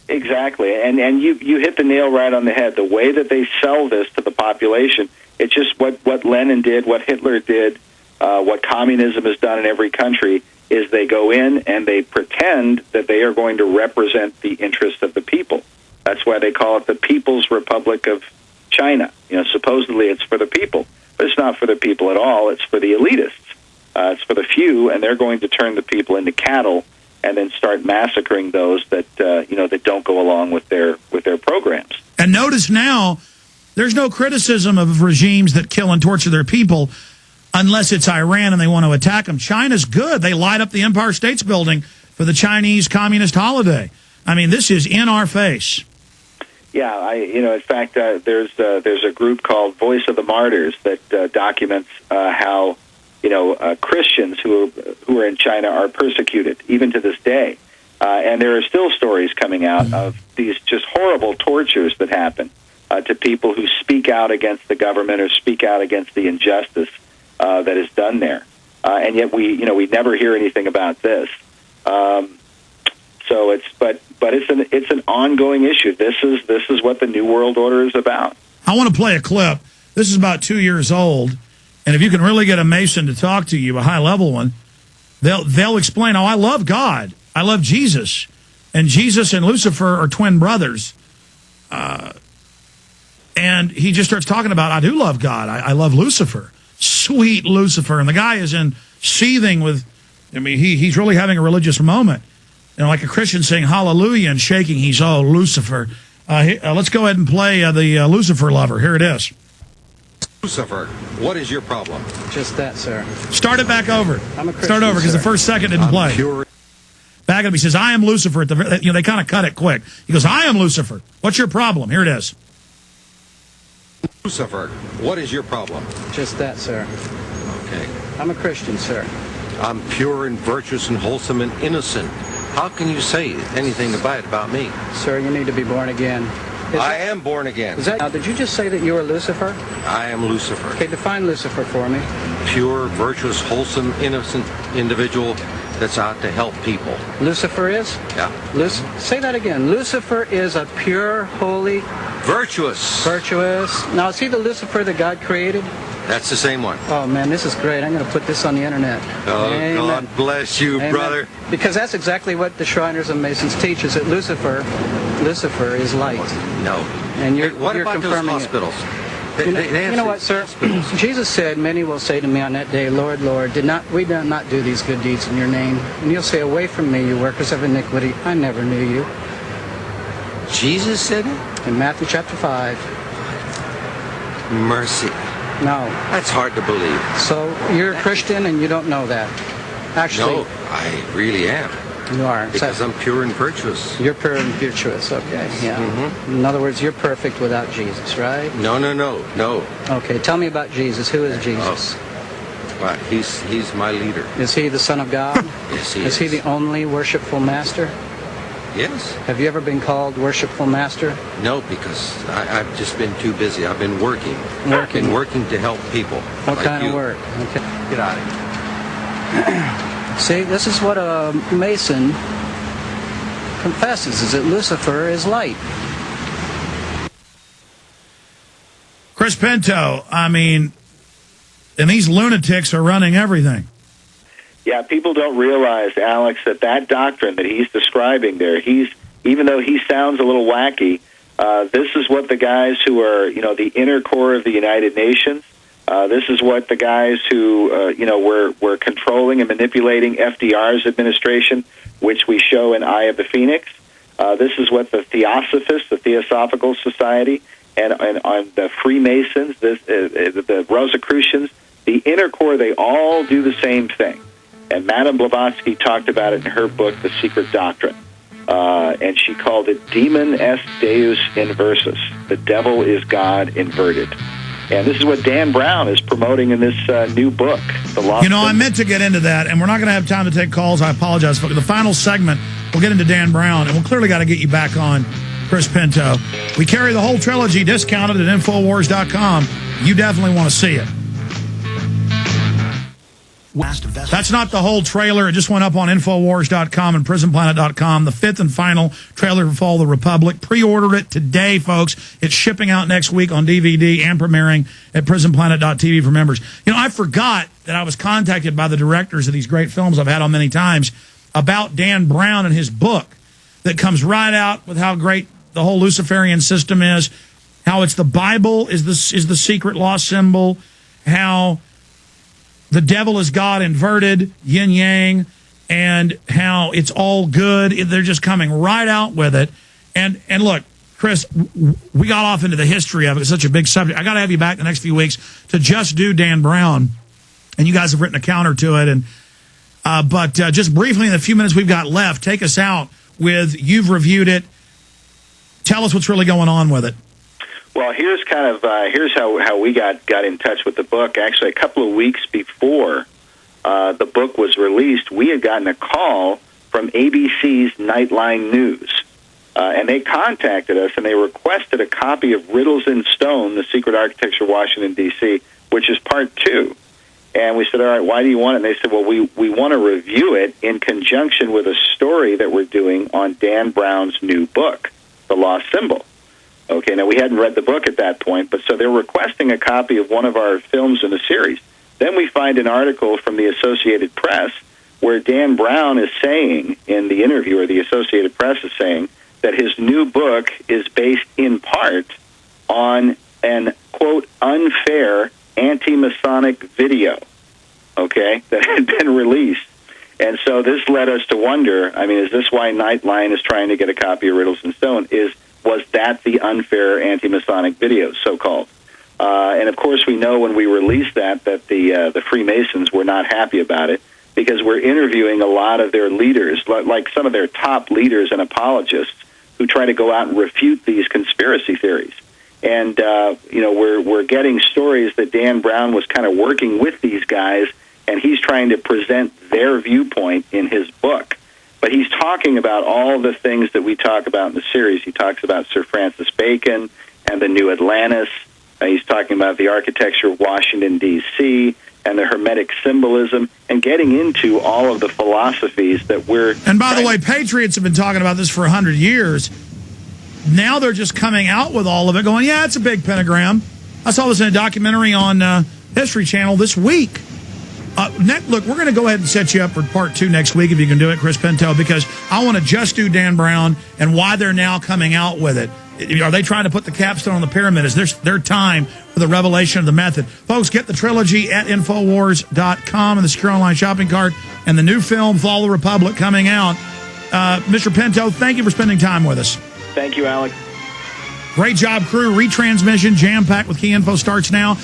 Exactly, and you hit the nail right on the head. The way that they sell this to the population, it's just what Lenin did, what Hitler did, what communism has done in every country, is they go in and they pretend that they are going to represent the interests of the people. That's why they call it the People's Republic of China. Supposedly it's for the people, but it's not for the people at all. It's for the elitists. It's for the few, and they're going to turn the people into cattle and then start massacring those that that don't go along with their programs. And notice now, there's no criticism of regimes that kill and torture their people unless it's Iran and they want to attack them. China's good. They light up the Empire State's Building for the Chinese Communist holiday. I mean, this is in our face. Yeah, in fact, there's a group called Voice of the Martyrs that documents how Christians who are in China are persecuted even to this day, and there are still stories coming out of these just horrible tortures that happen to people who speak out against the government or speak out against the injustice that is done there, and yet we never hear anything about this. So it's an ongoing issue. This is what the New World Order is about. I want to play a clip. This is about 2 years old, and if you can really get a Mason to talk to you, a high level one, they'll explain. Oh, I love God. I love Jesus, and Jesus and Lucifer are twin brothers. And he just starts talking about, I do love God. I love Lucifer. Sweet Lucifer. And the guy is seething with, he's really having a religious moment. Like a Christian saying hallelujah and shaking. He's, Lucifer. Let's go ahead and play the Lucifer lover. Here it is. Lucifer, what is your problem? Just that, sir. Start it back over. I'm a Christian, Start over, because the first second didn't play. Pure. Back up, he says, I am Lucifer. They kind of cut it quick. He goes, I am Lucifer. What's your problem? Here it is. Lucifer, what is your problem? Just that, sir. Okay. I'm a Christian, sir. I'm pure and virtuous and wholesome and innocent. How can you say anything bad about me? Sir, you need to be born again. I am born again. Now, did you just say that you were Lucifer? I am Lucifer. Okay, define Lucifer for me. Pure, virtuous, wholesome, innocent individual that's out to help people. Lucifer is? Yeah. Say that again. Lucifer is a pure, holy... Virtuous. Virtuous. Now, is he the Lucifer that God created? That's the same one. Oh, man, this is great. I'm going to put this on the internet. Oh, Amen. God bless you, Amen. brother. Because that's exactly what the Shriners and Masons teach, is that Lucifer is light. No. And you're what about confirming those hospitals? You know what, sir? Jesus said, many will say to me on that day, Lord, Lord, did we not do these good deeds in your name? And you'll say, away from me, you workers of iniquity. I never knew you. Jesus said it? In Matthew chapter 5. Mercy. No. That's hard to believe. So you're a Christian and you don't know that? Actually, no, I really am. You are. Because I'm pure and virtuous. You're pure and virtuous, okay. Yeah. Mm-hmm. In other words, you're perfect without Jesus, right? No. Okay, tell me about Jesus. Who is Jesus? Well, he's my leader. Is he the Son of God? Yes, he is. Is he the only worshipful master? Yes. Have you ever been called worshipful master? No, because I've just been too busy. I've been working. I've been working to help people. What like kind you. of work? Okay. Get out of here. See, this is what a Mason confesses, is that Lucifer is light. Chris Pinto, and these lunatics are running everything. Yeah, people don't realize, Alex, that doctrine that he's describing there, even though he sounds a little wacky, this is what the guys who are, the inner core of the United Nations, this is what the guys who, were controlling and manipulating FDR's administration, which we show in Eye of the Phoenix. This is what the Theosophists, the Theosophical Society, and on the Freemasons, the Rosicrucians, the inner core, they all do the same thing. And Madame Blavatsky talked about it in her book, The Secret Doctrine. And she called it Demon est Deus inversus. The devil is God inverted. And this is what Dan Brown is promoting in this new book, The Lost I meant to get into that, and we're not going to have time to take calls. I apologize. For the final segment, we'll get into Dan Brown, and we'll clearly got to get you back on Chris Pinto. We carry the whole trilogy discounted at Infowars.com. You definitely want to see it. That's not the whole trailer. It just went up on Infowars.com and PrisonPlanet.com. The fifth and final trailer for Fall of the Republic. Pre-order it today, folks. It's shipping out next week on DVD and premiering at PrisonPlanet.tv for members. You know, I forgot that I was contacted by the directors of these great films I've had on many times about Dan Brown and his book that comes right out with how great the whole Luciferian system is, how it's the Bible is the secret lost symbol, how the devil is God inverted, yin yang, and how it's all good. They're just coming right out with it. And look, Chris, we got off into the history of it. It's such a big subject. I got to have you back the next few weeks to just do Dan Brown. And you guys have written a counter to it. And but just briefly in the few minutes we've got left, take us out with, you've reviewed it. Tell us what's really going on with it. Well, here's how we got in touch with the book. Actually, a couple of weeks before the book was released, we had gotten a call from ABC's Nightline News, and they contacted us and they requested a copy of Riddles in Stone: The Secret Architecture of Washington D.C., which is part 2. And we said, all right, why do you want it? And they said, well, we want to review it in conjunction with a story that we're doing on Dan Brown's new book, The Lost Symbol. Okay, now we hadn't read the book at that point, but so they're requesting a copy of one of our films in the series. Then we find an article from the Associated Press where Dan Brown is saying in the interview, or the Associated Press is saying, that his new book is based in part on an, quote, unfair anti-Masonic video, okay, that had been released. And so this led us to wonder, I mean, is this why Nightline is trying to get a copy of Riddles in Stone? Was that the unfair anti-Masonic video, so-called? And, of course, we know when we released that the Freemasons were not happy about it, because we're interviewing a lot of their leaders, like some of their top leaders and apologists, who try to go out and refute these conspiracy theories. And, we're getting stories that Dan Brown was kind of working with these guys, and he's trying to present their viewpoint in his book. But he's talking about all the things that we talk about in the series. He talks about Sir Francis Bacon and the New Atlantis. He's talking about the architecture of Washington, D.C., and the Hermetic symbolism, and getting into all of the philosophies that we're... And by the way, patriots have been talking about this for 100 years. Now they're just coming out with all of it, going, yeah, it's a big pentagram. I saw this in a documentary on History Channel this week. Look, we're going to go ahead and set you up for part 2 next week, if you can do it, Chris Pinto, because I want to just do Dan Brown and why they're now coming out with it. Are they trying to put the capstone on the pyramid? Is this their time for the revelation of the method? Folks, get the trilogy at Infowars.com and the secure online shopping cart, and the new film, Fall of the Republic, coming out. Mr. Pinto, thank you for spending time with us. Thank you, Alex. Great job, crew. Retransmission, jam-packed with key info, starts now.